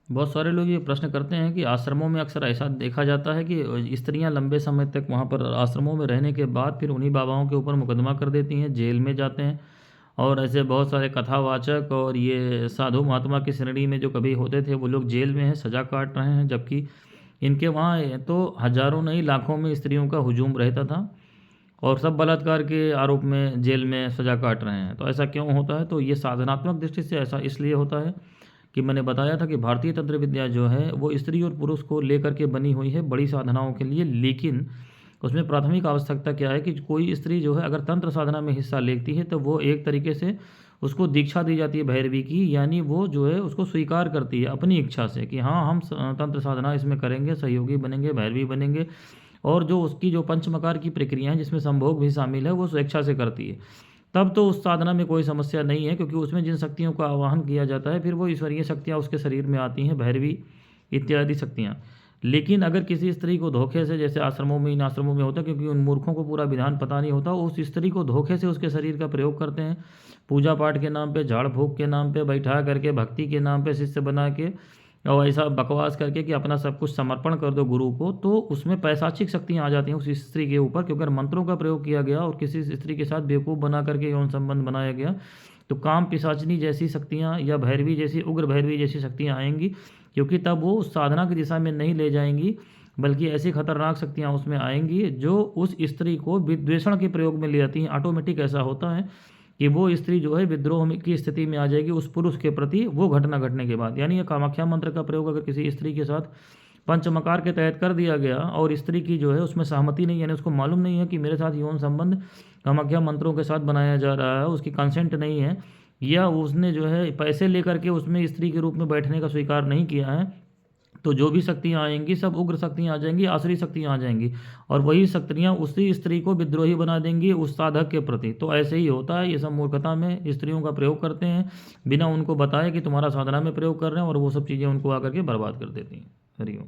बहुत सारे लोग ये प्रश्न करते हैं कि आश्रमों में अक्सर ऐसा देखा जाता है कि स्त्रियां लंबे समय तक वहां पर आश्रमों में रहने के बाद फिर उन्हीं बाबाओं के ऊपर मुकदमा कर देती हैं, जेल में जाते हैं। और ऐसे बहुत सारे कथावाचक और ये साधु महात्मा की श्रेणी में जो कभी होते थे वो लोग जेल में हैं, सजा काट रहे हैं, जबकि इनके वहाँ तो हजारों नहीं लाखों में स्त्रियों का हुजूम रहता था और सब बलात्कार के आरोप में जेल में सजा काट रहे हैं। तो ऐसा क्यों होता है? तो ये साधनात्मक दृष्टि से ऐसा इसलिए होता है कि मैंने बताया था कि भारतीय तंत्र विद्या जो है वो स्त्री और पुरुष को लेकर के बनी हुई है बड़ी साधनाओं के लिए, लेकिन उसमें प्राथमिक आवश्यकता क्या है कि कोई स्त्री जो है अगर तंत्र साधना में हिस्सा लेती है तो वो एक तरीके से उसको दीक्षा दी जाती है भैरवी की, यानी वो जो है उसको स्वीकार करती है अपनी इच्छा से कि हाँ हम तंत्र साधना इसमें करेंगे, सहयोगी बनेंगे, भैरवी बनेंगे। और जो उसकी जो पंचमकार की प्रक्रिया है जिसमें संभोग भी शामिल है वो स्वेच्छा से करती है। तब तो उस साधना में कोई समस्या नहीं है, क्योंकि उसमें जिन शक्तियों का आवाहन किया जाता है फिर वो ईश्वरीय शक्तियाँ उसके शरीर में आती हैं, भैरवी इत्यादि शक्तियाँ। लेकिन अगर किसी स्त्री को धोखे से, जैसे आश्रमों में, इन आश्रमों में होता है क्योंकि उन मूर्खों को पूरा विधान पता नहीं होता, उस स्त्री को धोखे से उसके शरीर का प्रयोग करते हैं, पूजा पाठ के नाम पे, झाड़ फूक के नाम पे, बैठा करके भक्ति के नाम पे शिष्य बना के और ऐसा बकवास करके कि अपना सब कुछ समर्पण कर दो गुरु को, तो उसमें पैशाचिक शक्तियाँ आ जाती हैं उस स्त्री के ऊपर। क्योंकि अगर मंत्रों का प्रयोग किया गया और किसी स्त्री के साथ बेवकूफ़ बना करके यौन संबंध बनाया गया तो काम पिशाचिनी जैसी शक्तियाँ या भैरवी जैसी, उग्र भैरवी जैसी शक्तियाँ आएंगी, क्योंकि तब वो उस साधना की दिशा में नहीं ले जाएंगी, बल्कि ऐसी खतरनाक शक्तियाँ उसमें आएंगी जो उस स्त्री को विद्वेषण के प्रयोग में ले जाती हैं। ऑटोमेटिक ऐसा होता है कि वो स्त्री जो है विद्रोह की स्थिति में आ जाएगी उस पुरुष के प्रति, वो घटना घटने के बाद। यानी ये कामाख्या मंत्र का प्रयोग अगर किसी स्त्री के साथ पंचमकार के तहत कर दिया गया और स्त्री की जो है उसमें सहमति नहीं, यानी उसको मालूम नहीं है कि मेरे साथ यौन संबंध कामाख्या मंत्रों के साथ बनाया जा रहा है, उसकी कंसेंट नहीं है, या उसने जो है पैसे लेकर के उसमें स्त्री के रूप में बैठने का स्वीकार नहीं किया है, तो जो भी शक्तियाँ आएंगी सब उग्र शक्तियाँ आ जाएंगी, आसुरी शक्तियाँ आ जाएंगी और वही शक्तियाँ उसी स्त्री को विद्रोही बना देंगी उस साधक के प्रति। तो ऐसे ही होता है, ये सब मूर्खता में स्त्रियों का प्रयोग करते हैं बिना उनको बताए कि तुम्हारा साधना में प्रयोग कर रहे हैं, और वो सब चीज़ें उनको आकर के बर्बाद कर देती हैं। हरिओम।